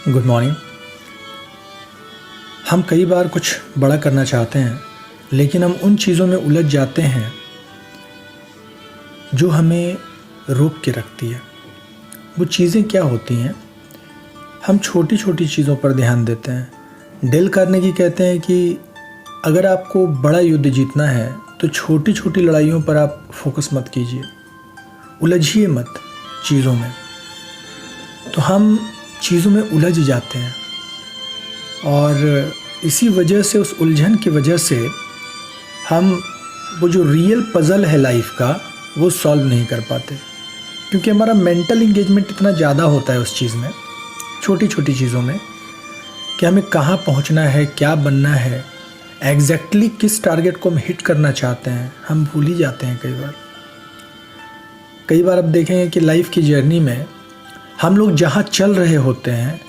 Good morning. हम कई बार कुछ बड़ा करना चाहते हैं, लेकिन हम उन चीज़ों में उलझ जाते हैं जो हमें रोक के रखती है। वो चीज़ें क्या होती हैं? हम छोटी छोटी चीज़ों पर ध्यान देते हैं। डेल कार्नेगी कहते हैं कि अगर आपको बड़ा युद्ध जीतना है तो छोटी छोटी लड़ाइयों पर आप फोकस मत कीजिए, उलझिए मत चीज़ों में। तो हम चीज़ों में उलझ जाते हैं और इसी वजह से, उस उलझन की वजह से हम वो जो रियल पज़ल है लाइफ का वो सॉल्व नहीं कर पाते, क्योंकि हमारा मेंटल इंगेजमेंट इतना ज़्यादा होता है उस चीज़ में, छोटी छोटी चीज़ों में, कि हमें कहाँ पहुँचना है, क्या बनना है, एग्जैक्टली किस टारगेट को हम हिट करना चाहते हैं, हम भूल ही जाते हैं कई बार अब देखेंगे कि लाइफ की जर्नी में हम लोग जहाँ चल रहे होते हैं,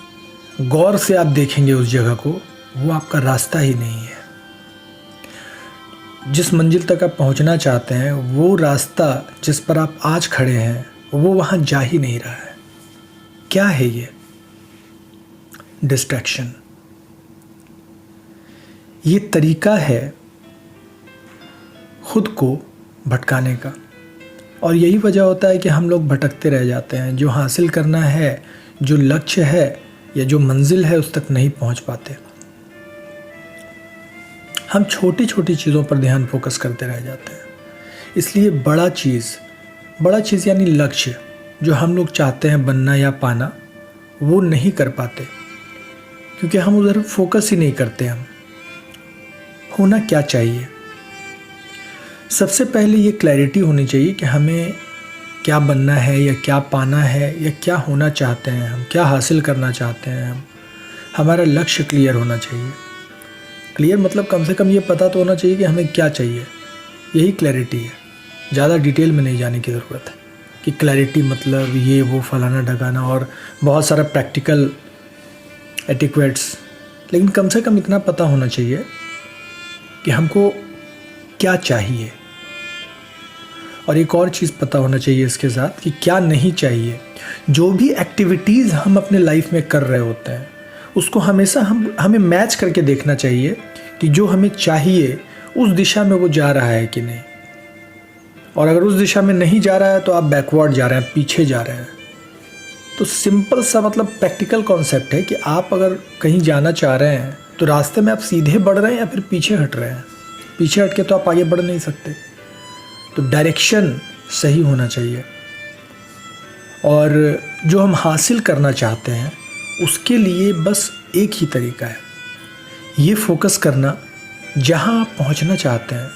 गौर से आप देखेंगे उस जगह को, वो आपका रास्ता ही नहीं है। जिस मंजिल तक आप पहुंचना चाहते हैं, वो रास्ता जिस पर आप आज खड़े हैं, वो वहां जा ही नहीं रहा है। क्या है ये? डिस्ट्रैक्शन। ये तरीका है खुद को भटकाने का, और यही वजह होता है कि हम लोग भटकते रह जाते हैं। जो हासिल करना है, जो लक्ष्य है या जो मंजिल है, उस तक नहीं पहुंच पाते। हम छोटी छोटी चीज़ों पर ध्यान फोकस करते रह जाते हैं। इसलिए बड़ा चीज़ यानी लक्ष्य जो हम लोग चाहते हैं बनना या पाना, वो नहीं कर पाते, क्योंकि हम उधर फोकस ही नहीं करते। हम होना क्या चाहिए? सबसे पहले ये क्लैरिटी होनी चाहिए कि हमें क्या बनना है या क्या पाना है या क्या होना चाहते हैं, हम क्या हासिल करना चाहते हैं। हमारा लक्ष्य क्लियर होना चाहिए। क्लियर मतलब कम से कम ये पता तो होना चाहिए कि हमें क्या चाहिए। यही क्लैरिटी है। ज़्यादा डिटेल में नहीं जाने की ज़रूरत है कि क्लैरिटी मतलब ये वो फलाना ढकाना और बहुत सारा प्रैक्टिकल एटिक्वेट्स, लेकिन कम से कम इतना पता होना चाहिए कि हमको क्या चाहिए। और एक और चीज़ पता होना चाहिए इसके साथ कि क्या नहीं चाहिए। जो भी एक्टिविटीज़ हम अपने लाइफ में कर रहे होते हैं, उसको हमेशा हमें मैच करके देखना चाहिए कि जो हमें चाहिए उस दिशा में वो जा रहा है कि नहीं। और अगर उस दिशा में नहीं जा रहा है तो आप बैकवर्ड जा रहे हैं, पीछे जा रहे हैं। तो सिंपल सा मतलब प्रैक्टिकल कॉन्सेप्ट है कि आप अगर कहीं जाना चाह रहे हैं तो रास्ते में आप सीधे बढ़ रहे हैं या फिर पीछे हट रहे हैं। पीछे हट के तो आप आगे बढ़ नहीं सकते। तो डायरेक्शन सही होना चाहिए। और जो हम हासिल करना चाहते हैं उसके लिए बस एक ही तरीका है, ये फोकस करना जहां आप पहुंचना चाहते हैं,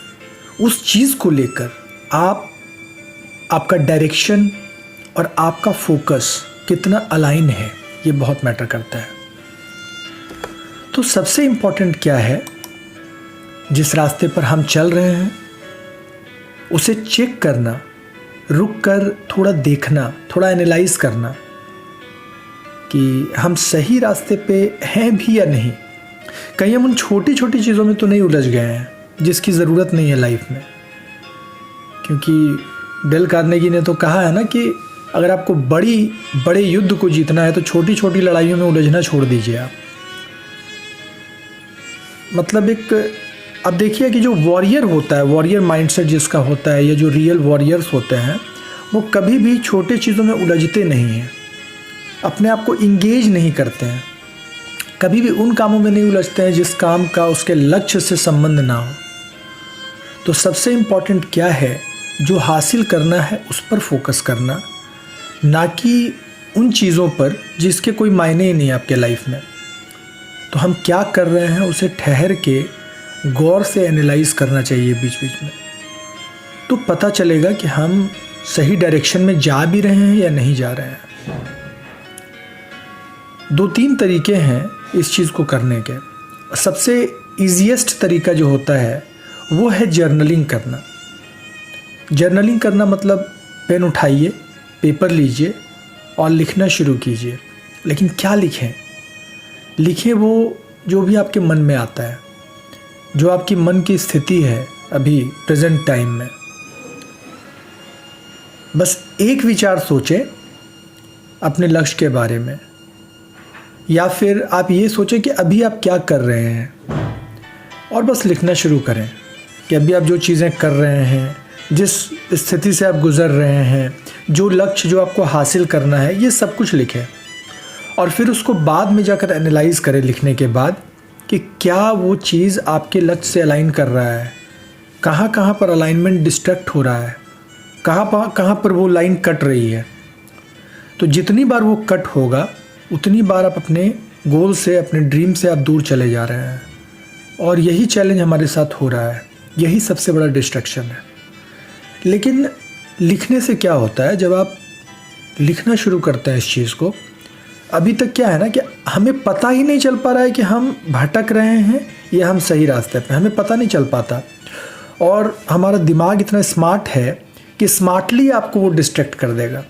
उस चीज़ को लेकर आपका डायरेक्शन और आपका फोकस कितना अलाइन है, ये बहुत मैटर करता है। तो सबसे इम्पोर्टेंट क्या है? जिस रास्ते पर हम चल रहे हैं उसे चेक करना, रुक कर थोड़ा देखना, थोड़ा एनालाइज करना कि हम सही रास्ते पे हैं भी या नहीं। कहीं हम उन छोटी छोटी चीज़ों में तो नहीं उलझ गए हैं जिसकी ज़रूरत नहीं है लाइफ में। क्योंकि डेल कार्नेगी ने तो कहा है ना कि अगर आपको बड़े युद्ध को जीतना है तो छोटी छोटी लड़ाइयों में उलझना छोड़ दीजिए आप। मतलब अब देखिए कि जो वॉरियर होता है, वॉरियर माइंडसेट जिसका होता है, या जो रियल वॉरियर्स होते हैं, वो कभी भी छोटे चीज़ों में उलझते नहीं हैं, अपने आप को इंगेज नहीं करते हैं, कभी भी उन कामों में नहीं उलझते हैं जिस काम का उसके लक्ष्य से संबंध ना हो। तो सबसे इम्पॉर्टेंट क्या है? जो हासिल करना है उस पर फोकस करना, ना कि उन चीज़ों पर जिसके कोई मायने ही नहीं है आपके लाइफ में। तो हम क्या कर रहे हैं उसे ठहर के गौर से एनालाइज करना चाहिए बीच बीच में, तो पता चलेगा कि हम सही डायरेक्शन में जा भी रहे हैं या नहीं जा रहे हैं। 2-3 तरीके हैं इस चीज़ को करने के। सबसे ईजीएस्ट तरीका जो होता है वो है जर्नलिंग करना। जर्नलिंग करना मतलब पेन उठाइए, पेपर लीजिए और लिखना शुरू कीजिए। लेकिन क्या लिखें? लिखें वो जो भी आपके मन में आता है, जो आपकी मन की स्थिति है अभी प्रेजेंट टाइम में। बस एक विचार सोचें अपने लक्ष्य के बारे में, या फिर आप ये सोचें कि अभी आप क्या कर रहे हैं और बस लिखना शुरू करें कि अभी आप जो चीज़ें कर रहे हैं, जिस स्थिति से आप गुज़र रहे हैं, जो लक्ष्य जो आपको हासिल करना है, ये सब कुछ लिखें। और फिर उसको बाद में जाकर एनालाइज़ करें लिखने के बाद कि क्या वो चीज़ आपके लक्ष्य से अलाइन कर रहा है, कहाँ कहाँ पर अलाइनमेंट डिस्ट्रैक्ट हो रहा है, कहाँ पर वो लाइन कट रही है। तो जितनी बार वो कट होगा उतनी बार आप अपने गोल से, अपने ड्रीम से आप दूर चले जा रहे हैं। और यही चैलेंज हमारे साथ हो रहा है, यही सबसे बड़ा डिस्ट्रैक्शन है। लेकिन लिखने से क्या होता है, जब आप लिखना शुरू करते हैं इस चीज़ को, अभी तक क्या है ना कि हमें पता ही नहीं चल पा रहा है कि हम भटक रहे हैं या हम सही रास्ते पे, हमें पता नहीं चल पाता। और हमारा दिमाग इतना स्मार्ट है कि स्मार्टली आपको वो डिस्ट्रैक्ट कर देगा।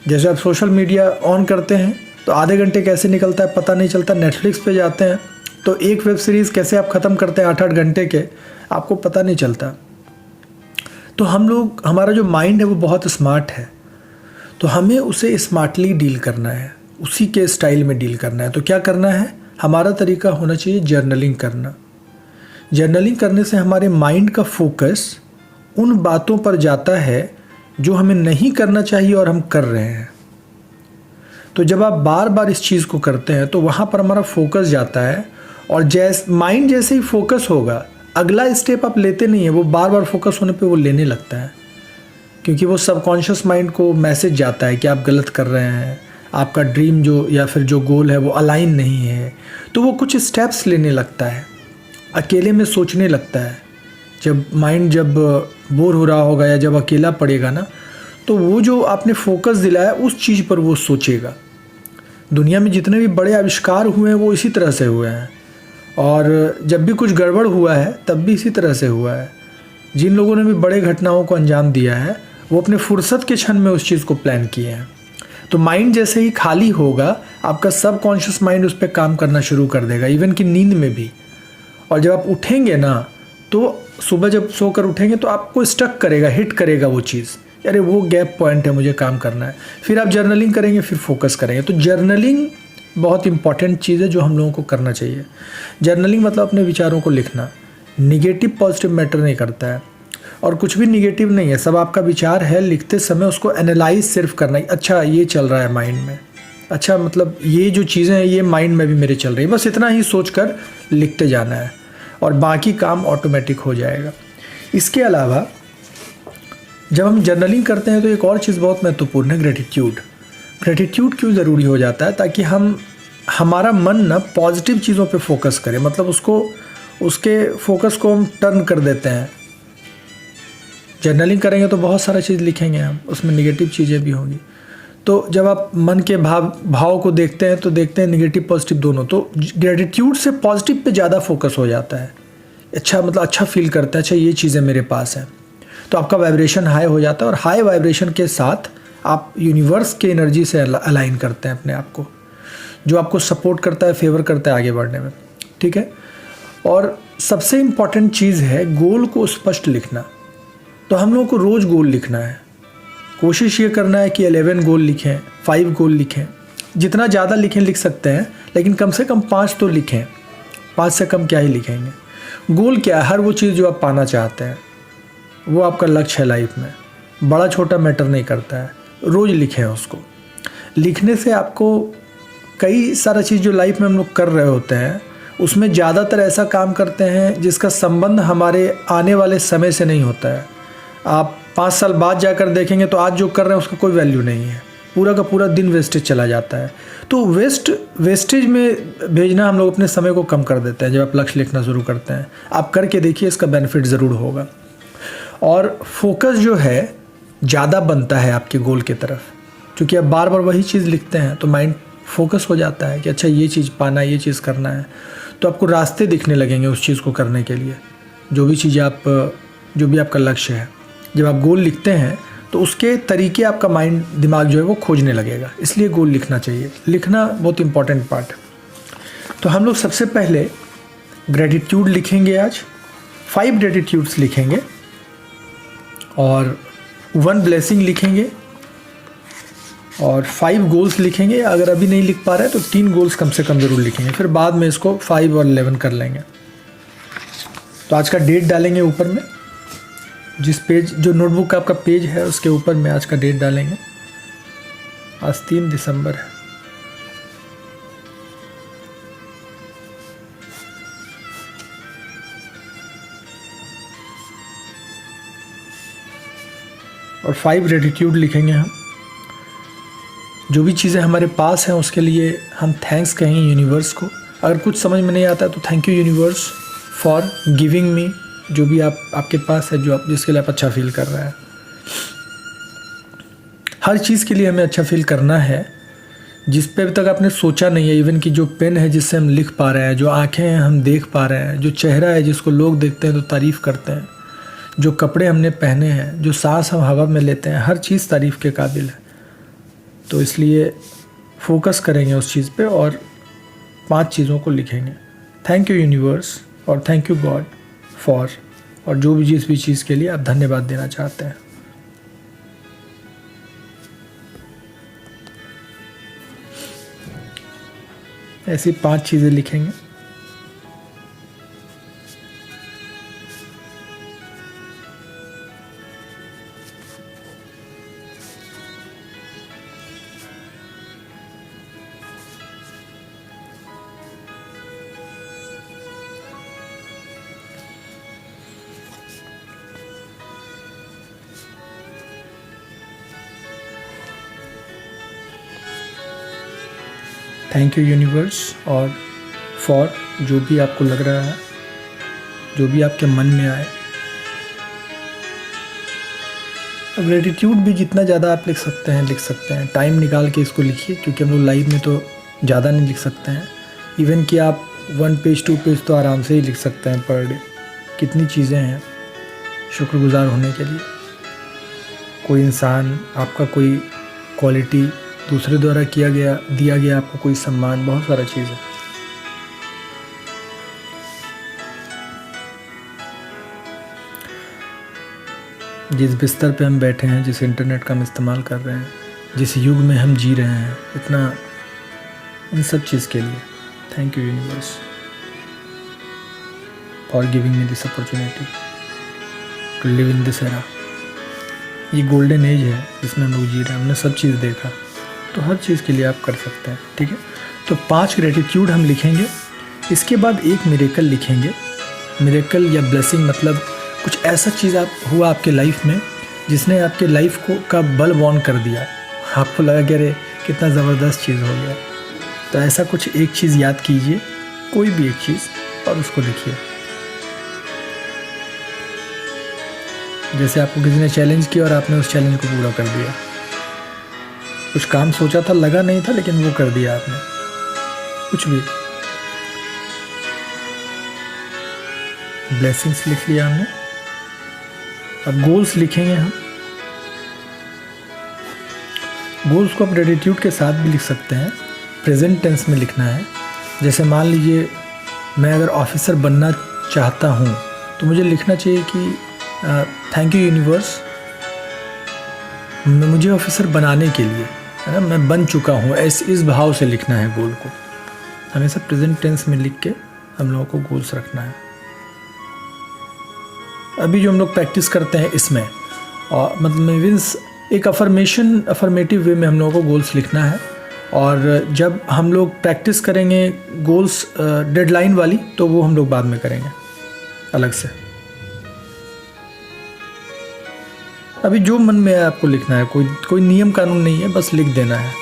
जैसे आप सोशल मीडिया ऑन करते हैं तो आधे घंटे कैसे निकलता है पता नहीं चलता। नेटफ्लिक्स पे जाते हैं तो एक वेब सीरीज़ कैसे आप ख़त्म करते हैं 8-8 घंटे के, आपको पता नहीं चलता। तो हमारा जो माइंड है वो बहुत स्मार्ट है, तो हमें उसे स्मार्टली डील करना है, उसी के स्टाइल में डील करना है। तो क्या करना है, हमारा तरीका होना चाहिए जर्नलिंग करना। जर्नलिंग करने से हमारे माइंड का फोकस उन बातों पर जाता है जो हमें नहीं करना चाहिए और हम कर रहे हैं। तो जब आप बार बार इस चीज़ को करते हैं तो वहाँ पर हमारा फोकस जाता है, और माइंड जैसे ही फोकस होगा अगला स्टेप आप लेते नहीं है, वो बार बार फोकस होने पे वो लेने लगता है, क्योंकि वो सबकॉन्शियस माइंड को मैसेज जाता है कि आप गलत कर रहे हैं, आपका ड्रीम जो या फिर जो गोल है वो अलाइन नहीं है। तो वो कुछ स्टेप्स लेने लगता है, अकेले में सोचने लगता है। जब माइंड बोर हो रहा होगा या जब अकेला पड़ेगा ना, तो वो जो आपने फोकस दिलाया उस चीज़ पर वो सोचेगा। दुनिया में जितने भी बड़े आविष्कार हुए हैं वो इसी तरह से हुए हैं, और जब भी कुछ गड़बड़ हुआ है तब भी इसी तरह से हुआ है। जिन लोगों ने भी बड़े घटनाओं को अंजाम दिया है वो अपने फुर्सत के क्षण में उस चीज़ को प्लान किए हैं। तो माइंड जैसे ही खाली होगा आपका सबकॉन्शियस माइंड उस पर काम करना शुरू कर देगा, इवन कि नींद में भी। और जब आप उठेंगे ना, तो सुबह जब सोकर उठेंगे तो आपको स्टक करेगा, हिट करेगा वो चीज़, अरे वो गैप पॉइंट है, मुझे काम करना है। फिर आप जर्नलिंग करेंगे, फिर फोकस करेंगे। तो जर्नलिंग बहुत इंपॉर्टेंट चीज़ है जो हम लोगों को करना चाहिए। जर्नलिंग मतलब अपने विचारों को लिखना। निगेटिव पॉजिटिव मैटर नहीं करता है, और कुछ भी निगेटिव नहीं है, सब आपका विचार है। लिखते समय उसको एनालाइज सिर्फ करना है, अच्छा ये चल रहा है माइंड में, अच्छा मतलब ये जो चीज़ें हैं ये माइंड में भी मेरे चल रही है, बस इतना ही सोचकर लिखते जाना है और बाकी काम ऑटोमेटिक हो जाएगा। इसके अलावा जब हम जर्नलिंग करते हैं तो एक और चीज़ बहुत महत्वपूर्ण है, ग्रेटिट्यूड। ग्रेटिट्यूड क्यों ज़रूरी हो जाता है, ताकि हमारा मन ना पॉजिटिव चीज़ों पे फोकस करे, मतलब उसके फोकस को हम टर्न कर देते हैं। जर्नलिंग करेंगे तो बहुत सारा चीज़ लिखेंगे हम, उसमें निगेटिव चीज़ें भी होंगी। तो जब आप मन के भाव को देखते हैं तो देखते हैं निगेटिव पॉजिटिव दोनों। तो ग्रेटिट्यूड से पॉजिटिव पे ज़्यादा फोकस हो जाता है, अच्छा मतलब अच्छा फील करता है, अच्छा ये चीज़ें मेरे पास हैं, तो आपका वाइब्रेशन हाई हो जाता है। और हाई वाइब्रेशन के साथ आप यूनिवर्स के एनर्जी से अलाइन करते हैं अपने आप को, जो आपको सपोर्ट करता है, फेवर करता है आगे बढ़ने में, ठीक है। और सबसे इम्पॉर्टेंट चीज़ है गोल को स्पष्ट लिखना। तो हम लोगों को रोज़ गोल लिखना है, कोशिश ये करना है कि 11 गोल लिखें, 5 गोल लिखें, जितना ज़्यादा लिख सकते हैं, लेकिन कम से कम 5 तो लिखें, 5 से कम क्या ही लिखेंगे। गोल क्या है, हर वो चीज़ जो आप पाना चाहते हैं वो आपका लक्ष्य है लाइफ में, बड़ा छोटा मैटर नहीं करता है, रोज़ लिखें उसको। लिखने से आपको कई सारा चीज़ जो लाइफ में हम लोग कर रहे होते हैं उसमें ज़्यादातर ऐसा काम करते हैं जिसका संबंध हमारे आने वाले समय से नहीं होता है। आप 5 साल बाद जाकर देखेंगे तो आज जो कर रहे हैं उसका कोई वैल्यू नहीं है, पूरा का पूरा दिन वेस्टेज चला जाता है। तो वेस्टेज में भेजना हम लोग अपने समय को कम कर देते हैं जब आप लक्ष्य लिखना शुरू करते हैं। आप करके देखिए, इसका बेनिफिट ज़रूर होगा। और फोकस जो है ज़्यादा बनता है आपके गोल की तरफ, क्योंकि आप बार बार वही चीज़ लिखते हैं तो माइंड फोकस हो जाता है कि अच्छा ये चीज़ पाना है, ये चीज़ करना है। तो आपको रास्ते दिखने लगेंगे उस चीज़ को करने के लिए, जो भी आपका लक्ष्य है। जब आप गोल लिखते हैं तो उसके तरीके आपका दिमाग जो है वो खोजने लगेगा, इसलिए गोल लिखना चाहिए। लिखना बहुत इंपॉर्टेंट पार्ट है। तो हम लोग सबसे पहले ग्रेटिट्यूड लिखेंगे, आज 5 ग्रेटिट्यूड्स लिखेंगे और 1 ब्लेसिंग लिखेंगे और 5 गोल्स लिखेंगे। अगर अभी नहीं लिख पा रहे हैं तो 3 गोल्स कम से कम ज़रूर लिखेंगे, फिर बाद में इसको 5 और 11 कर लेंगे। तो आज का डेट डालेंगे ऊपर में, जिस पेज जो नोटबुक का आपका पेज है उसके ऊपर में आज का डेट डालेंगे। आज 3 दिसंबर है। और 5 ग्रेटिट्यूड लिखेंगे हम। जो भी चीज़ें हमारे पास हैं उसके लिए हम थैंक्स कहेंगे यूनिवर्स को। अगर कुछ समझ में नहीं आता तो thank you universe for giving मी, जो भी आपके पास है, जो आप जिसके लिए आप अच्छा फील कर रहे हैं। हर चीज़ के लिए हमें अच्छा फील करना है जिस पे अभी तक आपने सोचा नहीं है। इवन कि जो पेन है जिससे हम लिख पा रहे हैं, जो आँखें हैं हम देख पा रहे हैं, जो चेहरा है जिसको लोग देखते हैं तो तारीफ़ करते हैं, जो कपड़े हमने पहने हैं, जो सांस हम हवा में लेते हैं, हर चीज़ तारीफ़ के काबिल है। तो इसलिए फोकस करेंगे उस चीज़ पे और 5 चीज़ों को लिखेंगे। थैंक यू यूनिवर्स और थैंक यू गॉड फॉर, और जो भी जिस भी चीज़ के लिए आप धन्यवाद देना चाहते हैं। ऐसी 5 चीज़ें लिखेंगे। थैंक यू यूनिवर्स और फॉर, जो भी आपको लग रहा है, जो भी आपके मन में आए। ग्रेटिट्यूड भी जितना ज़्यादा आप लिख सकते हैं। टाइम निकाल के इसको लिखिए, क्योंकि हम लोग लाइव में तो ज़्यादा नहीं लिख सकते हैं। इवन कि आप 1 पेज 2 पेज तो आराम से ही लिख सकते हैं पर डे। कितनी चीज़ें हैं शुक्रगुजार होने के लिए। कोई इंसान, आपका कोई क्वालिटी, दूसरे द्वारा दिया गया आपको कोई सम्मान, बहुत सारा चीज़ है। जिस बिस्तर पे हम बैठे हैं, जिस इंटरनेट का हम इस्तेमाल कर रहे हैं, जिस युग में हम जी रहे हैं, इतना इन सब चीज़ के लिए thank you universe for giving me this opportunity to live in this era. ये गोल्डन एज है जिसमें हम लोग जी रहे हैं। हमने सब चीज़ देखा, तो हर चीज़ के लिए आप कर सकते हैं। ठीक है, तो 5 ग्रेटिट्यूड हम लिखेंगे। इसके बाद एक मिरेकल लिखेंगे। मिरेकल या ब्लेसिंग मतलब कुछ ऐसा चीज़ हुआ आपके लाइफ में जिसने आपके लाइफ को का बल बॉन कर दिया। आपको लगा कि अरे कितना ज़बरदस्त चीज़ हो गया। तो ऐसा कुछ एक चीज़ याद कीजिए, कोई भी एक चीज़, और उसको लिखिए। जैसे आपको किसी ने चैलेंज किया और आपने उस चैलेंज को पूरा कर दिया। कुछ काम सोचा था, लगा नहीं था, लेकिन वो कर दिया आपने। कुछ भी ब्लेसिंग्स लिख लिया हमने। अब गोल्स लिखेंगे हम। गोल्स को आप ग्रेटिट्यूड के साथ भी लिख सकते हैं। प्रेजेंट टेंस में लिखना है। जैसे मान लीजिए मैं अगर ऑफिसर बनना चाहता हूँ तो मुझे लिखना चाहिए कि थैंक यू यूनिवर्स, मुझे ऑफिसर बनाने के लिए, है ना, मैं बन चुका हूँ। इस भाव से लिखना है गोल को। हमेशा प्रेजेंट टेंस में लिख के हम लोगों को गोल्स रखना है। अभी जो हम लोग प्रैक्टिस करते हैं इसमें, और मतलब मीन्स एक अफर्मेटिव वे में हम लोगों को गोल्स लिखना है। और जब हम लोग प्रैक्टिस करेंगे गोल्स डेडलाइन वाली, तो वो हम लोग बाद में करेंगे अलग से। अभी जो मन में है आपको लिखना है। कोई नियम कानून नहीं है, बस लिख देना है।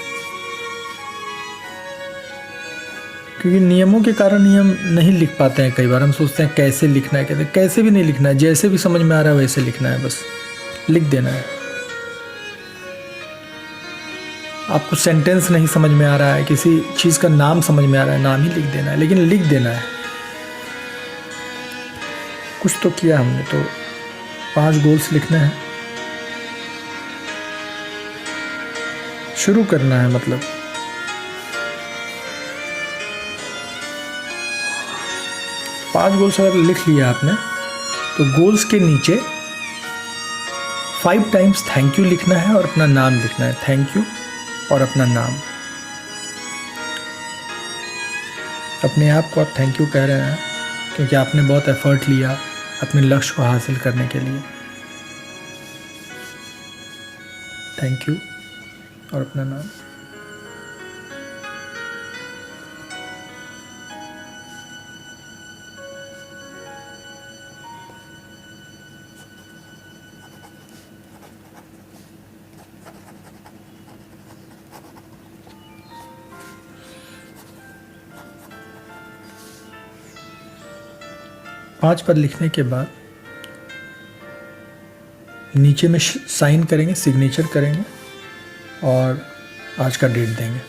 क्योंकि नियमों के कारण ही हम नहीं लिख पाते हैं। कई बार हम सोचते हैं कैसे लिखना है, कैसे भी नहीं लिखना है। जैसे भी समझ में आ रहा है वैसे लिखना है, बस लिख देना है। आपको सेंटेंस नहीं समझ में आ रहा है, किसी चीज़ का नाम समझ में आ रहा है, नाम ही लिख देना है, लेकिन लिख देना है। कुछ तो किया हमने, तो 5 गोल्स लिखने हैं। शुरू करना है, मतलब 5 गोल्स अगर लिख लिया आपने, तो गोल्स के नीचे 5 टाइम्स थैंक यू लिखना है और अपना नाम लिखना है। थैंक यू और अपना नाम। अपने आप को आप थैंक यू कह रहे हैं क्योंकि आपने बहुत एफर्ट लिया अपने लक्ष्य को हासिल करने के लिए। थैंक यू और अपना नाम। पाँच पद लिखने के बाद नीचे में साइन करेंगे, सिग्नेचर करेंगे और आज का डेट देंगे।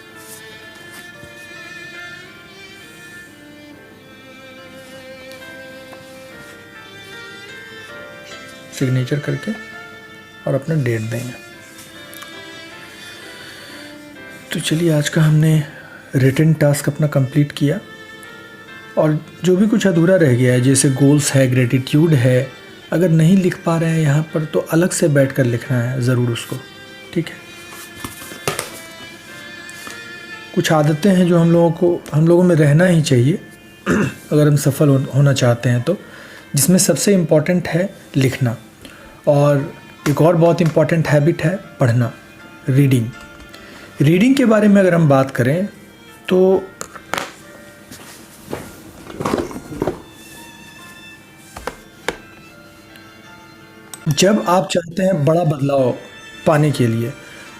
सिग्नेचर करके और अपना डेट देंगे। तो चलिए, आज का हमने रिटन टास्क अपना कंप्लीट किया और जो भी कुछ अधूरा रह गया है, जैसे गोल्स है, ग्रेटिट्यूड है, अगर नहीं लिख पा रहे हैं यहाँ पर तो अलग से बैठकर लिखना है ज़रूर उसको, ठीक है। कुछ आदतें हैं जो हम लोगों में रहना ही चाहिए अगर हम सफल होना चाहते हैं तो, जिसमें सबसे इम्पॉर्टेंट है लिखना, और एक और बहुत इम्पॉर्टेंट हैबिट है पढ़ना, रीडिंग। रीडिंग के बारे में अगर हम बात करें तो जब आप चाहते हैं बड़ा बदलाव पाने के लिए,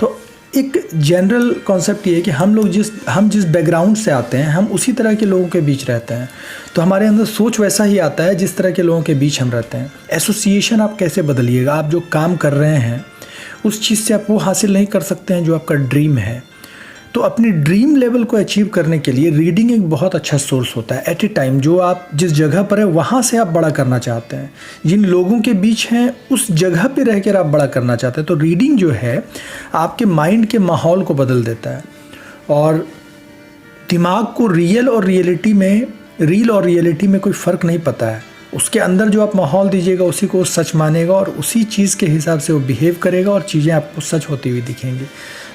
तो एक जनरल कॉन्सेप्ट ये है कि हम जिस बैकग्राउंड से आते हैं, हम उसी तरह के लोगों के बीच रहते हैं, तो हमारे अंदर सोच वैसा ही आता है जिस तरह के लोगों के बीच हम रहते हैं। एसोसिएशन आप कैसे बदलिएगा? आप जो काम कर रहे हैं उस चीज़ से आप वो हासिल नहीं कर सकते हैं जो आपका ड्रीम है। तो अपनी ड्रीम लेवल को अचीव करने के लिए रीडिंग एक बहुत अच्छा सोर्स होता है। एट ए टाइम जो आप जिस जगह पर है वहाँ से आप बड़ा करना चाहते हैं, जिन लोगों के बीच हैं उस जगह पे रह कर आप बड़ा करना चाहते हैं, तो रीडिंग जो है आपके माइंड के माहौल को बदल देता है और दिमाग को रील और रियलिटी में कोई फ़र्क नहीं पता है। उसके अंदर जो आप माहौल दीजिएगा उसी को सच मानेगा और उसी चीज़ के हिसाब से वो बिहेव करेगा और चीज़ें आपको सच होती हुई दिखेंगी।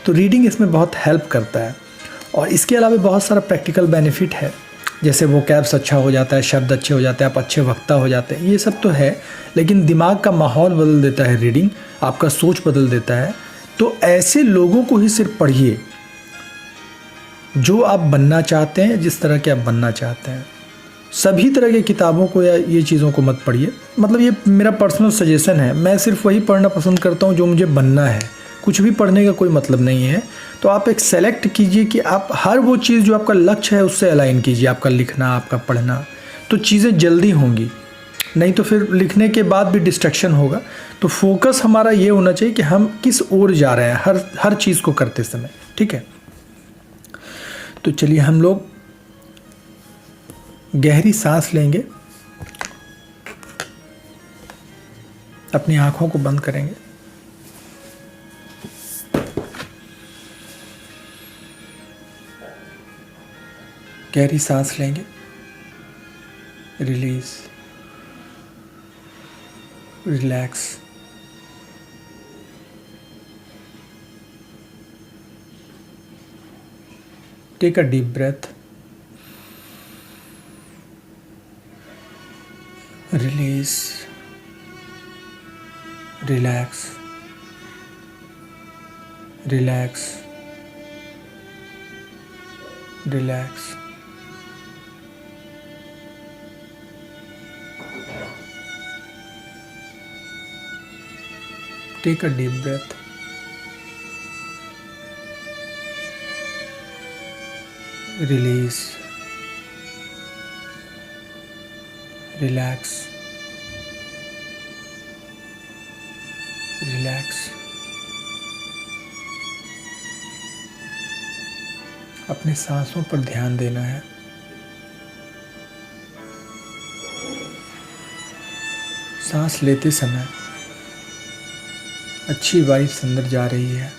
तो रीडिंग इसमें बहुत हेल्प करता है। और इसके अलावा बहुत सारा प्रैक्टिकल बेनिफिट है, जैसे वोकैब्स अच्छा हो जाता है, शब्द अच्छे हो जाते हैं, आप अच्छे वक्ता हो जाते हैं, ये सब तो है, लेकिन दिमाग का माहौल बदल देता है रीडिंग, आपका सोच बदल देता है। तो ऐसे लोगों को ही सिर्फ पढ़िए जो आप बनना चाहते हैं, जिस तरह के आप बनना चाहते हैं। सभी तरह की किताबों को या ये चीज़ों को मत पढ़िए, मतलब ये मेरा पर्सनल सजेशन है। मैं सिर्फ वही पढ़ना पसंद करता हूँ जो मुझे बनना है, कुछ भी पढ़ने का कोई मतलब नहीं है। तो आप एक सेलेक्ट कीजिए कि आप हर वो चीज़ जो आपका लक्ष्य है उससे अलाइन कीजिए, आपका लिखना, आपका पढ़ना, तो चीज़ें जल्दी होंगी। नहीं तो फिर लिखने के बाद भी डिस्ट्रैक्शन होगा। तो फोकस हमारा ये होना चाहिए कि हम किस ओर जा रहे हैं हर चीज़ को करते समय, ठीक है। तो चलिए हम लोग गहरी सांस लेंगे, अपनी आंखों को बंद करेंगे, गहरी सांस लेंगे, release, relax, take a deep breath, release, relax, relax, relax. Take a deep breath. Release. Relax. Relax. अपने सांसों पर ध्यान देना है। सांस लेते समय अच्छी वाइब्स अंदर जा रही है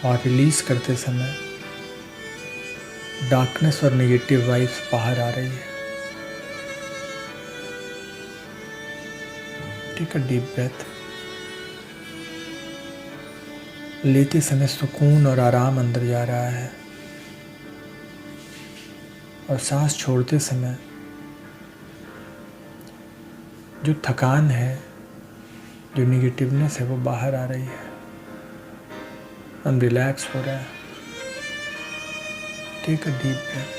और रिलीज करते समय डार्कनेस और नेगेटिव वाइब्स बाहर आ रही है। Take a deep breath. लेते समय सुकून और आराम अंदर जा रहा है, और सांस छोड़ते समय जो थकान है, जो निगेटिवनेस है, वो बाहर आ रही है। हम रिलैक्स हो रहे हैं। Take a deep breath.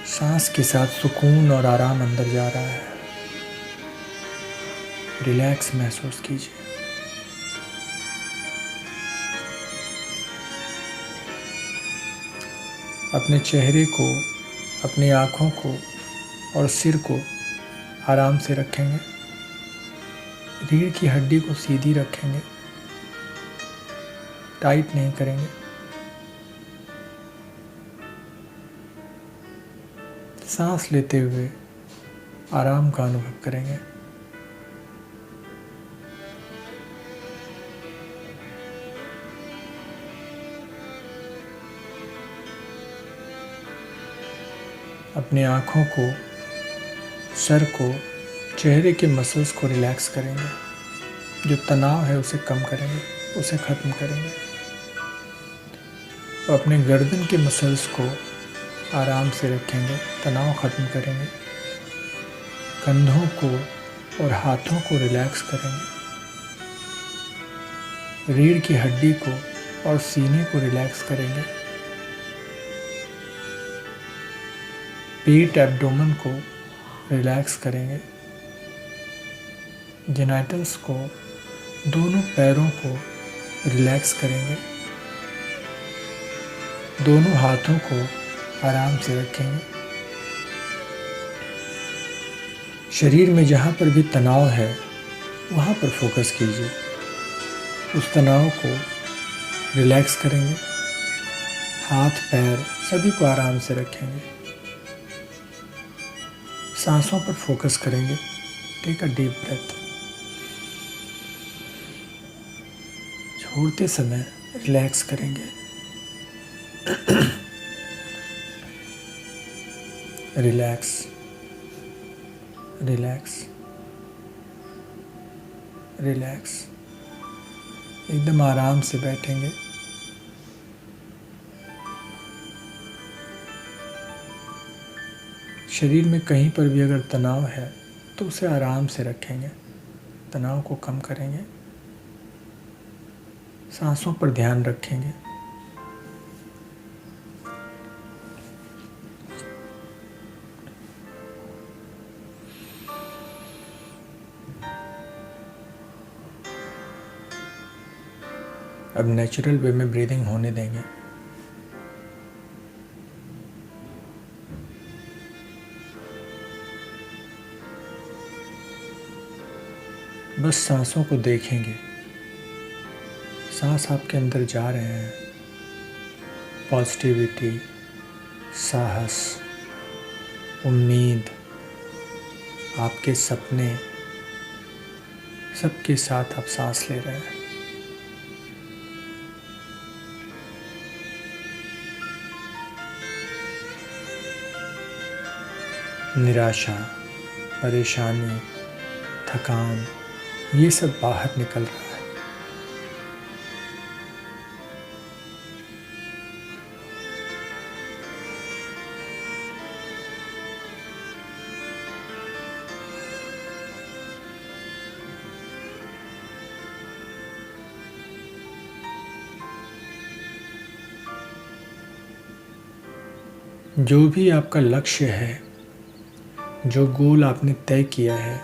सांस के साथ सुकून और आराम अंदर जा रहा है। रिलैक्स महसूस कीजिए। अपने चेहरे को, अपनी आँखों को और सिर को आराम से रखेंगे। रीढ़ की हड्डी को सीधी रखेंगे, टाइट नहीं करेंगे। सांस लेते हुए आराम का अनुभव करेंगे। अपनी आँखों को, सर को, चेहरे के मसल्स को रिलैक्स करेंगे। जो तनाव है उसे कम करेंगे, उसे ख़त्म करेंगे। और अपने गर्दन के मसल्स को आराम से रखेंगे, तनाव ख़त्म करेंगे। कंधों को और हाथों को रिलैक्स करेंगे। रीढ़ की हड्डी को और सीने को रिलैक्स करेंगे। पेट, एब्डोमेन को रिलैक्स करेंगे। जेनाइटल्स को, दोनों पैरों को रिलैक्स करेंगे। दोनों हाथों को आराम से रखेंगे। शरीर में जहाँ पर भी तनाव है वहाँ पर फोकस कीजिए। उस तनाव को रिलैक्स करेंगे। हाथ, पैर सभी को आराम से रखेंगे। सांसों पर फोकस करेंगे। Take a deep breath. छोड़ते समय रिलैक्स करेंगे। Relax, relax, relax. एकदम आराम से बैठेंगे। शरीर में कहीं पर भी अगर तनाव है तो उसे आराम से रखेंगे, तनाव को कम करेंगे। सांसों पर ध्यान रखेंगे। अब नेचुरल वे में ब्रीदिंग होने देंगे। बस सांसों को देखेंगे। सांस आपके अंदर जा रहे हैं। पॉजिटिविटी, साहस, उम्मीद, आपके सपने, सबके साथ आप सांस ले रहे हैं। निराशा, परेशानी, थकान, ये सब बाहर निकल रहा है। जो भी आपका लक्ष्य है, जो गोल आपने तय किया है,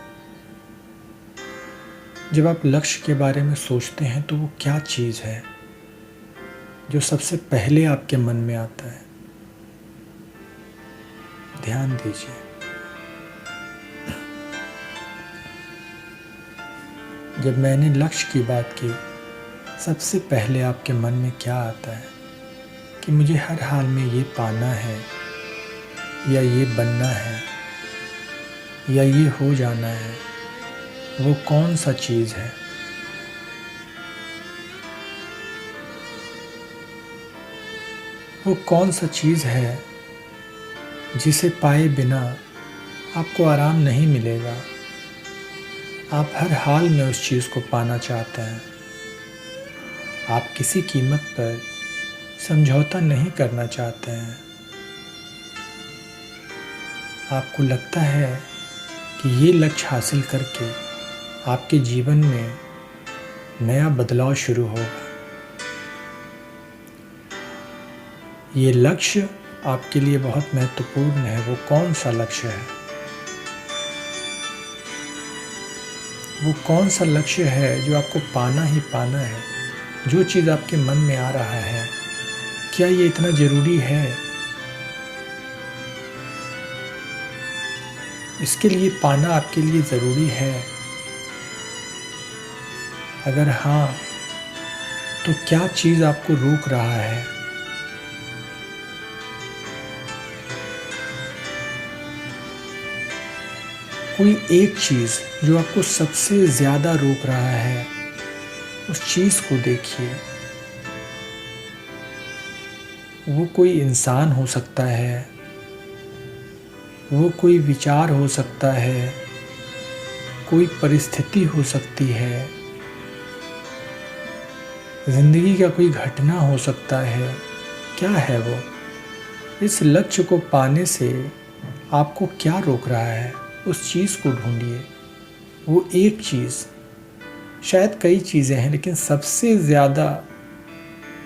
जब आप लक्ष्य के बारे में सोचते हैं तो वो क्या चीज़ है जो सबसे पहले आपके मन में आता है? ध्यान दीजिए। जब मैंने लक्ष्य की बात की, सबसे पहले आपके मन में क्या आता है कि मुझे हर हाल में ये पाना है, या ये बनना है, या ये हो जाना है? वो कौन सा चीज़ है? वो कौन सा चीज़ है जिसे पाए बिना आपको आराम नहीं मिलेगा, आप हर हाल में उस चीज़ को पाना चाहते हैं। आप किसी कीमत पर समझौता नहीं करना चाहते हैं। आपको लगता है कि ये लक्ष्य हासिल करके आपके जीवन में नया बदलाव शुरू होगा। ये लक्ष्य आपके लिए बहुत महत्वपूर्ण है। वो कौन सा लक्ष्य है? वो कौन सा लक्ष्य है जो आपको पाना ही पाना है? जो चीज़ आपके मन में आ रहा है, क्या ये इतना ज़रूरी है? इसके लिए पाना आपके लिए ज़रूरी है? अगर हाँ, तो क्या चीज़ आपको रोक रहा है? कोई एक चीज़ जो आपको सबसे ज़्यादा रोक रहा है, उस चीज़ को देखिए। वो कोई इंसान हो सकता है, वो कोई विचार हो सकता है, कोई परिस्थिति हो सकती है, ज़िंदगी का कोई घटना हो सकता है। क्या है वो? इस लक्ष्य को पाने से आपको क्या रोक रहा है? उस चीज़ को ढूंढिए। वो एक चीज़, शायद कई चीज़ें हैं, लेकिन सबसे ज़्यादा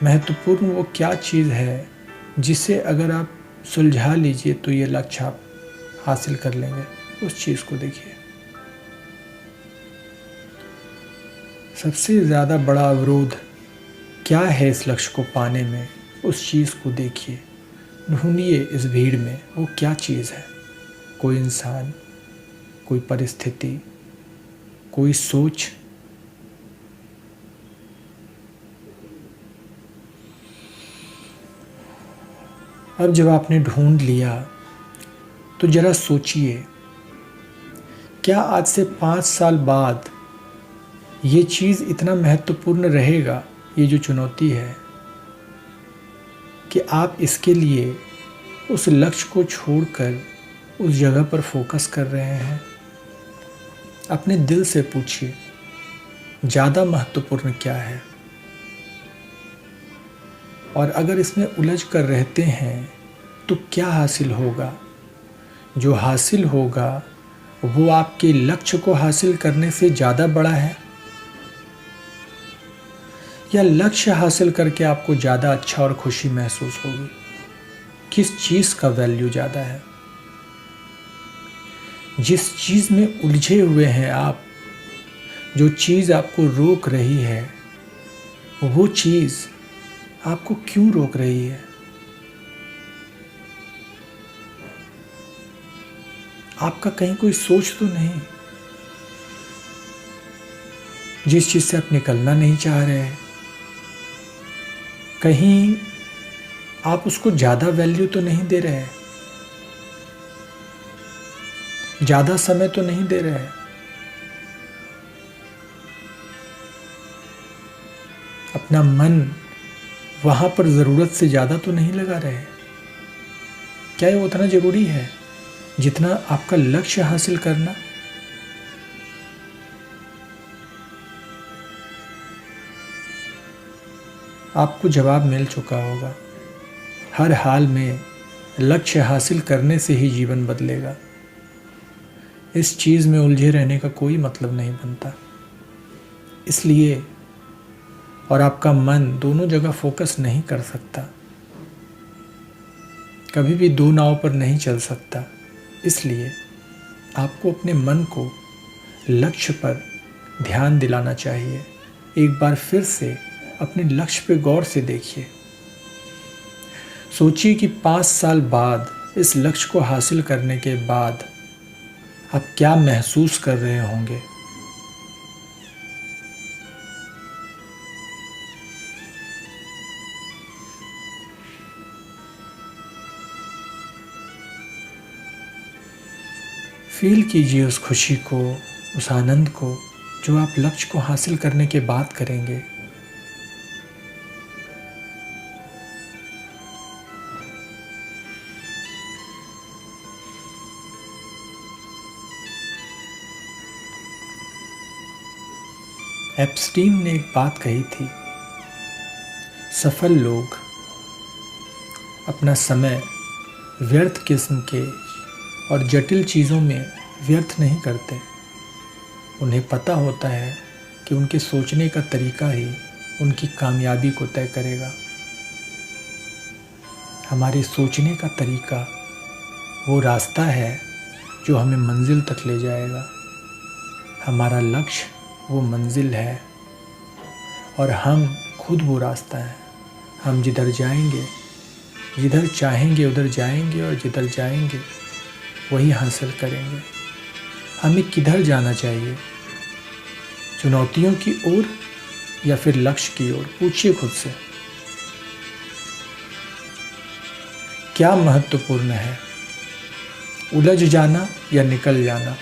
महत्वपूर्ण वो क्या चीज़ है जिसे अगर आप सुलझा लीजिए तो ये लक्ष्य आप हासिल कर लेंगे। उस चीज़ को देखिए। सबसे ज़्यादा बड़ा अवरोध क्या है इस लक्ष्य को पाने में? उस चीज़ को देखिए, ढूंढिए इस भीड़ में वो क्या चीज़ है। कोई इंसान, कोई परिस्थिति, कोई सोच। अब जब आपने ढूंढ लिया तो ज़रा सोचिए, क्या आज से 5 साल बाद ये चीज़ इतना महत्वपूर्ण रहेगा, ये जो चुनौती है, कि आप इसके लिए उस लक्ष्य को छोड़कर उस जगह पर फोकस कर रहे हैं? अपने दिल से पूछिए, ज़्यादा महत्वपूर्ण क्या है? और अगर इसमें उलझ कर रहते हैं तो क्या हासिल होगा? जो हासिल होगा वो आपके लक्ष्य को हासिल करने से ज़्यादा बड़ा है, या लक्ष्य हासिल करके आपको ज़्यादा अच्छा और खुशी महसूस होगी? किस चीज़ का वैल्यू ज़्यादा है? जिस चीज़ में उलझे हुए हैं आप, जो चीज़ आपको रोक रही है, वो चीज़ आपको क्यों रोक रही है? आपका कहीं कोई सोच तो नहीं? जिस चीज़ से आप निकलना नहीं चाह रहे हैं, कहीं आप उसको ज़्यादा वैल्यू तो नहीं दे रहे हैं? ज़्यादा समय तो नहीं दे रहे हैं? अपना मन वहाँ पर ज़रूरत से ज़्यादा तो नहीं लगा रहे हैं? क्या ये उतना ज़रूरी है जितना आपका लक्ष्य हासिल करना? आपको जवाब मिल चुका होगा। हर हाल में लक्ष्य हासिल करने से ही जीवन बदलेगा। इस चीज़ में उलझे रहने का कोई मतलब नहीं बनता। इसलिए, और आपका मन दोनों जगह फोकस नहीं कर सकता, कभी भी दो नाव पर नहीं चल सकता। इसलिए आपको अपने मन को लक्ष्य पर ध्यान दिलाना चाहिए। एक बार फिर से अपने लक्ष्य पे गौर से देखिए। सोचिए कि 5 साल बाद इस लक्ष्य को हासिल करने के बाद आप क्या महसूस कर रहे होंगे। फील कीजिए उस खुशी को, उस आनंद को जो आप लक्ष्य को हासिल करने के बाद करेंगे। एप्स्टीन ने एक बात कही थी, सफल लोग अपना समय व्यर्थ किस्म के और जटिल चीज़ों में व्यर्थ नहीं करते। उन्हें पता होता है कि उनके सोचने का तरीका ही उनकी कामयाबी को तय करेगा। हमारे सोचने का तरीका वो रास्ता है जो हमें मंजिल तक ले जाएगा। हमारा लक्ष्य वो मंजिल है और हम खुद वो रास्ता है। हम जिधर जाएंगे, जिधर चाहेंगे उधर जाएंगे और जिधर जाएंगे वही हासिल करेंगे। हमें किधर जाना चाहिए, चुनौतियों की ओर या फिर लक्ष्य की ओर? पूछिए खुद से, क्या महत्वपूर्ण है, उलझ जाना या निकल जाना?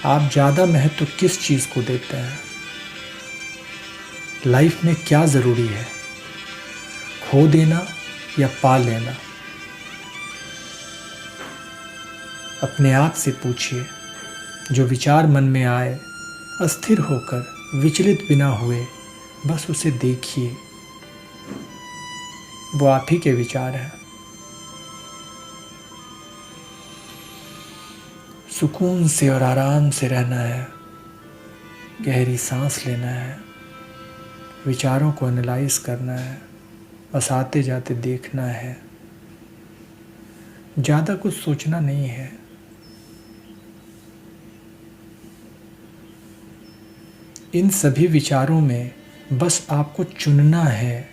आप ज़्यादा महत्व किस चीज़ को देते हैं? लाइफ में क्या ज़रूरी है, खो देना या पा लेना? अपने आप से पूछिए। जो विचार मन में आए, अस्थिर होकर, विचलित बिना हुए, बस उसे देखिए। वो आप ही के विचार हैं। सुकून से और आराम से रहना है, गहरी सांस लेना है, विचारों को एनालाइज करना है, बस आते जाते देखना है। ज़्यादा कुछ सोचना नहीं है। इन सभी विचारों में बस आपको चुनना है।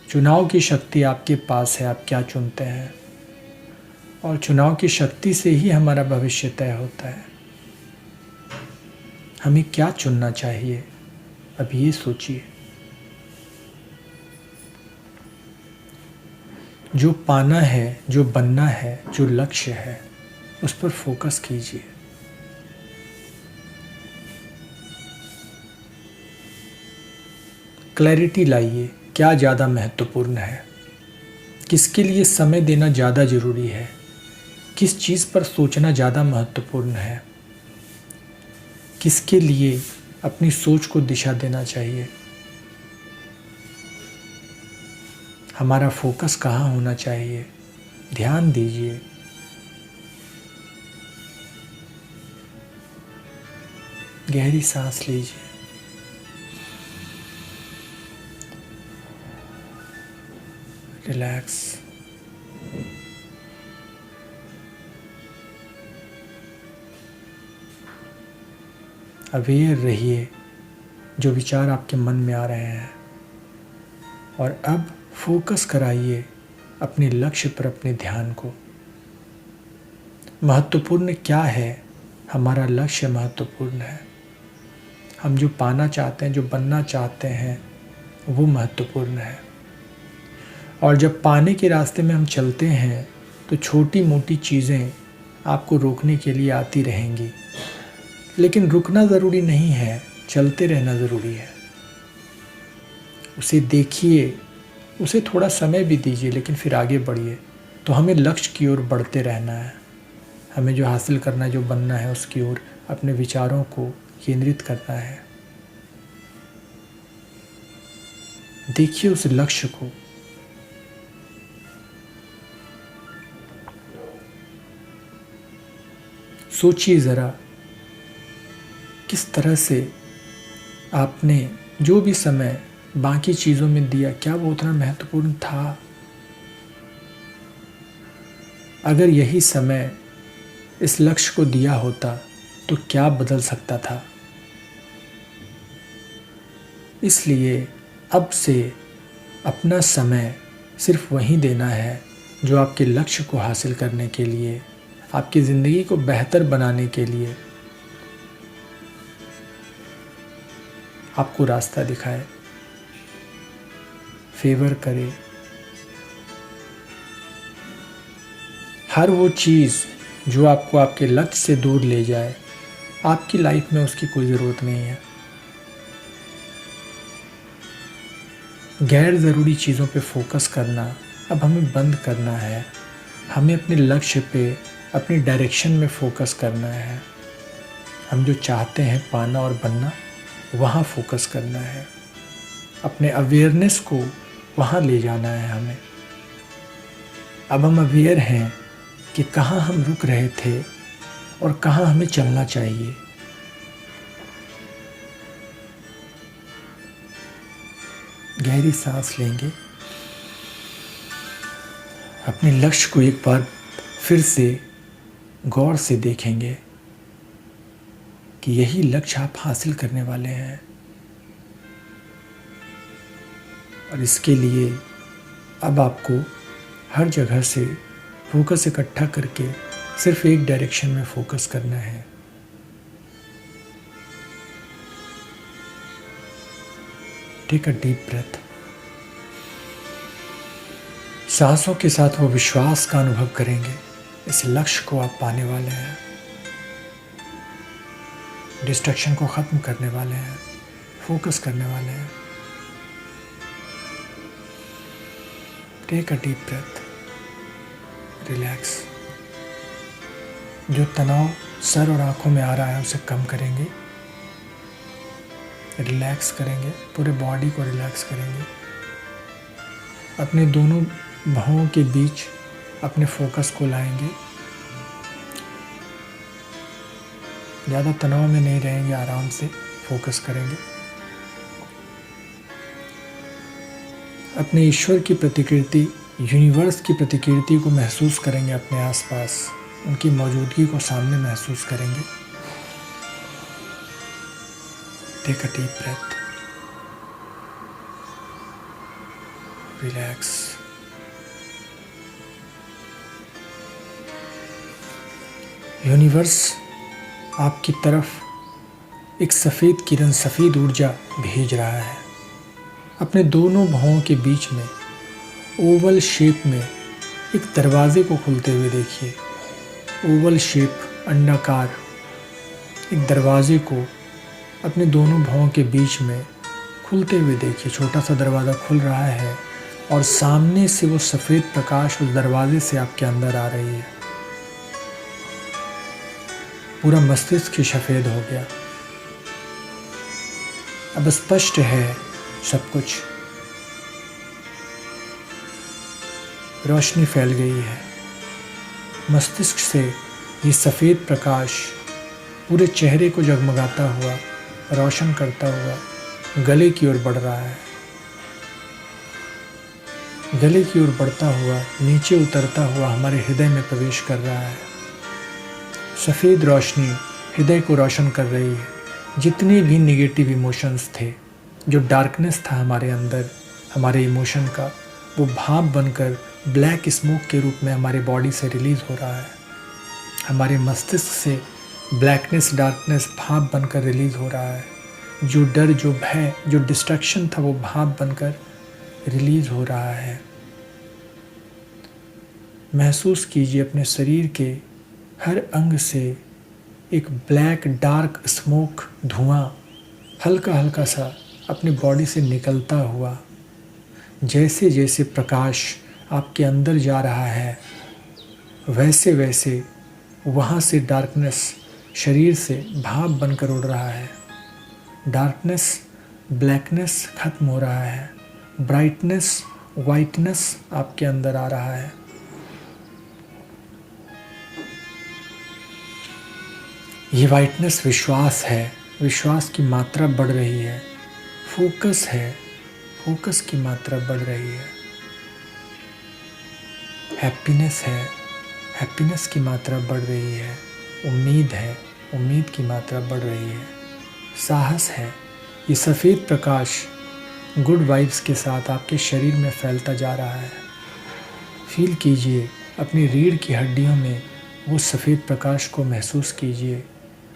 चुनाव की शक्ति आपके पास है, आप क्या चुनते हैं। और चुनाव की शक्ति से ही हमारा भविष्य तय होता है। हमें क्या चुनना चाहिए, अब ये सोचिए। जो पाना है, जो बनना है, जो लक्ष्य है, उस पर फोकस कीजिए। क्लैरिटी लाइए, क्या ज़्यादा महत्वपूर्ण है, किसके लिए समय देना ज़्यादा ज़रूरी है, किस चीज़ पर सोचना ज़्यादा महत्वपूर्ण है, किसके लिए अपनी सोच को दिशा देना चाहिए। हमारा फोकस कहाँ होना चाहिए, ध्यान दीजिए। गहरी सांस लीजिए। रिलैक्स। अवेयर रहिए जो विचार आपके मन में आ रहे हैं और अब फोकस कराइए अपने लक्ष्य पर अपने ध्यान को। महत्वपूर्ण क्या है, हमारा लक्ष्य महत्वपूर्ण है। हम जो पाना चाहते हैं, जो बनना चाहते हैं, वो महत्वपूर्ण है। और जब पाने के रास्ते में हम चलते हैं तो छोटी मोटी चीज़ें आपको रोकने के लिए आती रहेंगी, लेकिन रुकना ज़रूरी नहीं है, चलते रहना ज़रूरी है। उसे देखिए, उसे थोड़ा समय भी दीजिए, लेकिन फिर आगे बढ़िए। तो हमें लक्ष्य की ओर बढ़ते रहना है। हमें जो हासिल करना है, जो बनना है, उसकी ओर अपने विचारों को केंद्रित करना है। देखिए उस लक्ष्य को। सोचिए ज़रा, किस तरह से आपने जो भी समय बाकी चीज़ों में दिया, क्या वो उतना महत्वपूर्ण था? अगर यही समय इस लक्ष्य को दिया होता तो क्या बदल सकता था? इसलिए अब से अपना समय सिर्फ वहीं देना है जो आपके लक्ष्य को हासिल करने के लिए, आपकी ज़िंदगी को बेहतर बनाने के लिए आपको रास्ता दिखाए, फेवर करे। हर वो चीज़ जो आपको आपके लक्ष्य से दूर ले जाए, आपकी लाइफ में उसकी कोई ज़रूरत नहीं है। गैर ज़रूरी चीज़ों पे फोकस करना अब हमें बंद करना है। हमें अपने लक्ष्य पे, अपनी डायरेक्शन में फोकस करना है। हम जो चाहते हैं पाना और बनना, वहाँ फोकस करना है, अपने अवेयरनेस को वहाँ ले जाना है हमें। अब हम अवेयर हैं कि कहाँ हम रुक रहे थे और कहाँ हमें चलना चाहिए। गहरी सांस लेंगे, अपने लक्ष्य को एक बार फिर से गौर से देखेंगे कि यही लक्ष्य आप हासिल करने वाले हैं। और इसके लिए अब आपको हर जगह से फोकस इकट्ठा करके सिर्फ एक डायरेक्शन में फोकस करना है। Take a deep breath. सांसों के साथ वो विश्वास का अनुभव करेंगे, इस लक्ष्य को आप पाने वाले हैं, डिस्ट्रैक्शन को ख़त्म करने वाले हैं, फोकस करने वाले हैं। Take a deep breath, relax. जो तनाव सर और आंखों में आ रहा है उसे कम करेंगे, रिलैक्स करेंगे, पूरे बॉडी को रिलैक्स करेंगे। अपने दोनों भौं के बीच अपने फोकस को लाएंगे, ज़्यादा तनाव में नहीं रहेंगे, आराम से फोकस करेंगे। अपने ईश्वर की प्रतिकृति, यूनिवर्स की प्रतिकृति को महसूस करेंगे अपने आसपास, उनकी मौजूदगी को सामने महसूस करेंगे। Take a deep breath, relax. Universe आपकी तरफ एक सफ़ेद किरण, सफ़ेद ऊर्जा भेज रहा है। अपने दोनों भौं के बीच में ओवल शेप में एक दरवाजे को खुलते हुए देखिए। ओवल शेप, अंडाकार एक दरवाजे को अपने दोनों भौं के बीच में खुलते हुए देखिए। छोटा सा दरवाज़ा खुल रहा है और सामने से वो सफ़ेद प्रकाश उस दरवाजे से आपके अंदर आ रही है। पूरा मस्तिष्क ही सफ़ेद हो गया। अब स्पष्ट है सब कुछ, रोशनी फैल गई है। मस्तिष्क से ये सफ़ेद प्रकाश पूरे चेहरे को जगमगाता हुआ, रोशन करता हुआ गले की ओर बढ़ रहा है। गले की ओर बढ़ता हुआ नीचे उतरता हुआ हमारे हृदय में प्रवेश कर रहा है। सफ़ेद रोशनी हृदय को रोशन कर रही है। जितने भी नेगेटिव इमोशंस थे, जो डार्कनेस था हमारे अंदर, हमारे इमोशन का, वो भाप बनकर ब्लैक स्मोक के रूप में हमारे बॉडी से रिलीज़ हो रहा है। हमारे मस्तिष्क से ब्लैकनेस, डार्कनेस भाप बनकर रिलीज़ हो रहा है। जो डर, जो भय, जो डिस्ट्रैक्शन था, वो भाप बनकर रिलीज़ हो रहा है। महसूस कीजिए अपने शरीर के हर अंग से एक ब्लैक डार्क स्मोक, धुआं हल्का हल्का सा अपनी बॉडी से निकलता हुआ। जैसे जैसे प्रकाश आपके अंदर जा रहा है, वैसे वैसे वहाँ से डार्कनेस शरीर से भाप बनकर उड़ रहा है। डार्कनेस, ब्लैकनेस खत्म हो रहा है। ब्राइटनेस, वाइटनेस आपके अंदर आ रहा है। ये वाइटनेस विश्वास है, विश्वास की मात्रा बढ़ रही है। फोकस है, फोकस की मात्रा बढ़ रही है। हैप्पीनेस है, हैप्पीनेस की मात्रा बढ़ रही है। उम्मीद है, उम्मीद की मात्रा बढ़ रही है। साहस है। ये सफ़ेद प्रकाश गुड वाइब्स के साथ आपके शरीर में फैलता जा रहा है। फील कीजिए अपनी रीढ़ की हड्डियों में वो सफ़ेद प्रकाश को महसूस कीजिए।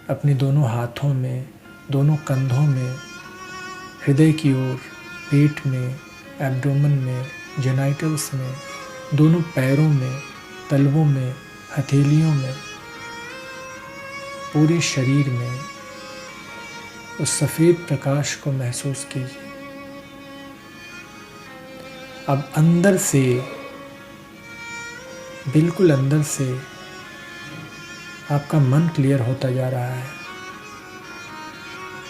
अपने दोनों हाथों में, दोनों कंधों में, हृदय की ओर, पेट में, एब्डोमेन में, जेनाइटल्स में, दोनों पैरों में, तलवों में, हथेलियों में, पूरे शरीर में उस सफ़ेद प्रकाश को महसूस कीजिए। अब अंदर से, बिल्कुल अंदर से आपका मन क्लियर होता जा रहा है।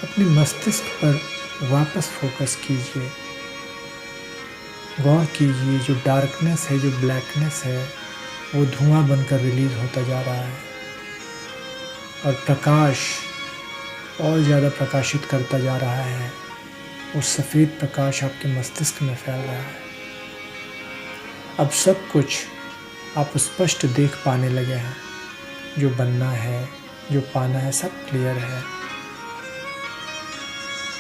अपने मस्तिष्क पर वापस फोकस कीजिए। गौर कीजिए, जो डार्कनेस है, जो ब्लैकनेस है, वो धुआं बनकर रिलीज होता जा रहा है और प्रकाश और ज़्यादा प्रकाशित करता जा रहा है। वो सफ़ेद प्रकाश आपके मस्तिष्क में फैल रहा है। अब सब कुछ आप स्पष्ट देख पाने लगे हैं। जो बनना है, जो पाना है, सब क्लियर है।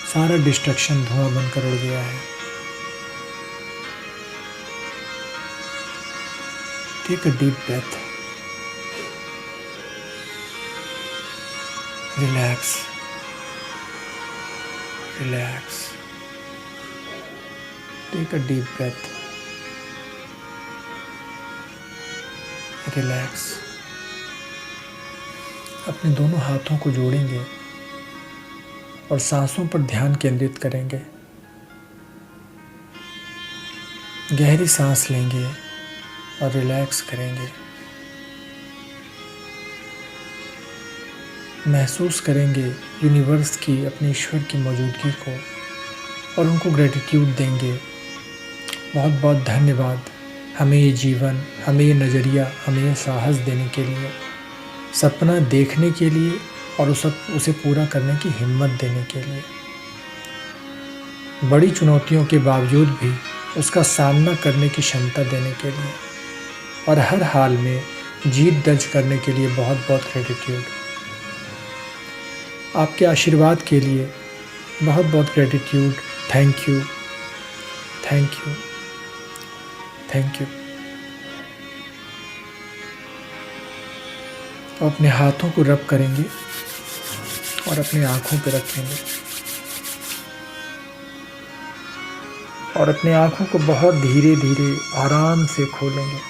सारा डिस्ट्रक्शन धुआं बनकर उड़ गया है। Take a deep breath, relax, relax, take a deep breath, relax. अपने दोनों हाथों को जोड़ेंगे और सांसों पर ध्यान केंद्रित करेंगे। गहरी सांस लेंगे और रिलैक्स करेंगे। महसूस करेंगे यूनिवर्स की, अपने ईश्वर की मौजूदगी को और उनको ग्रेटिट्यूड देंगे। बहुत बहुत धन्यवाद हमें ये जीवन, हमें ये नज़रिया, हमें ये साहस देने के लिए, सपना देखने के लिए और उसे पूरा करने की हिम्मत देने के लिए। बड़ी चुनौतियों के बावजूद भी उसका सामना करने की क्षमता देने के लिए और हर हाल में जीत दर्ज करने के लिए बहुत बहुत ग्रेटिट्यूड। आपके आशीर्वाद के लिए बहुत बहुत gratitude. Thank you, thank you, thank you. तो अपने हाथों को रब करेंगे और अपनी आँखों पे रखेंगे और अपनी आँखों को बहुत धीरे धीरे आराम से खोलेंगे।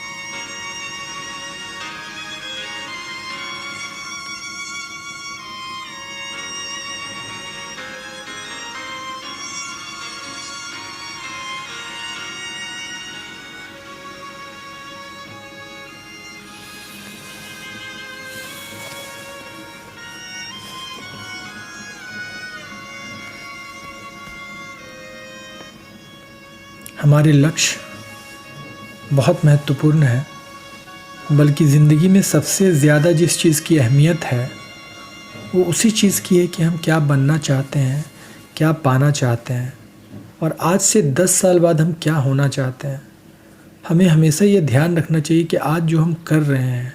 हमारे लक्ष्य बहुत महत्वपूर्ण है, बल्कि ज़िंदगी में सबसे ज़्यादा जिस चीज़ की अहमियत है वो उसी चीज़ की है कि हम क्या बनना चाहते हैं, क्या पाना चाहते हैं और आज से 10 साल बाद हम क्या होना चाहते हैं। हमें हमेशा ये ध्यान रखना चाहिए कि आज जो हम कर रहे हैं,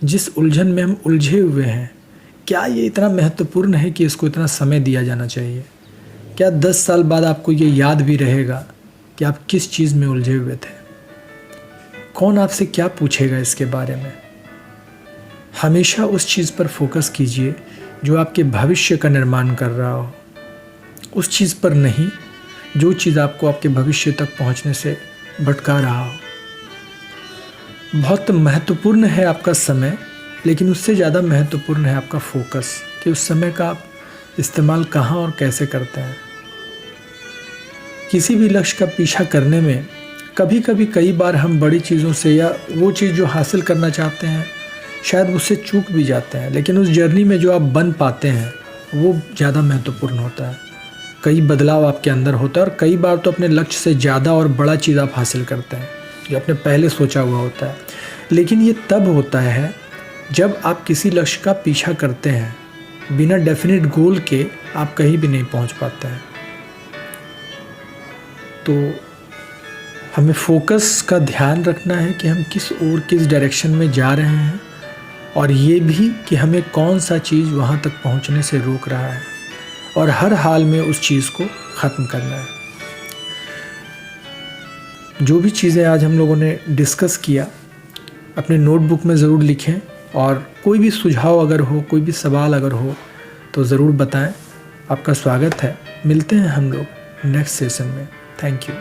जिस उलझन में हम उलझे हुए हैं, क्या ये इतना महत्वपूर्ण है कि इसको इतना समय दिया जाना चाहिए। क्या 10 साल बाद आपको ये याद भी रहेगा कि आप किस चीज़ में उलझे हुए थे। कौन आपसे क्या पूछेगा इसके बारे में। हमेशा उस चीज़ पर फोकस कीजिए जो आपके भविष्य का निर्माण कर रहा हो, उस चीज़ पर नहीं जो चीज़ आपको आपके भविष्य तक पहुंचने से भटका रहा हो। बहुत महत्वपूर्ण है आपका समय, लेकिन उससे ज़्यादा महत्वपूर्ण है आपका फोकस, कि उस समय का आप इस्तेमाल कहाँ और कैसे करते हैं। किसी भी लक्ष्य का पीछा करने में कभी कभी कई बार हम बड़ी चीज़ों से या वो चीज़ जो हासिल करना चाहते हैं शायद उससे चूक भी जाते हैं, लेकिन उस जर्नी में जो आप बन पाते हैं वो ज़्यादा महत्वपूर्ण होता है। कई बदलाव आपके अंदर होता है और कई बार तो अपने लक्ष्य से ज़्यादा और बड़ा चीज़ आप हासिल करते हैं जो आपने पहले सोचा हुआ होता है। लेकिन ये तब होता है जब आप किसी लक्ष्य का पीछा करते हैं, बिना डेफिनेट गोल के आप कहीं भी नहीं पहुंच पाते हैं। तो हमें फोकस का ध्यान रखना है कि हम किस ओर, किस डायरेक्शन में जा रहे हैं और ये भी कि हमें कौन सा चीज़ वहाँ तक पहुँचने से रोक रहा है और हर हाल में उस चीज़ को ख़त्म करना है। जो भी चीज़ें आज हम लोगों ने डिस्कस किया अपने नोटबुक में ज़रूर लिखें और कोई भी सुझाव अगर हो, कोई भी सवाल अगर हो तो ज़रूर बताएं। आपका स्वागत है। मिलते हैं हम लोग नेक्स्ट सेशन में। Thank you.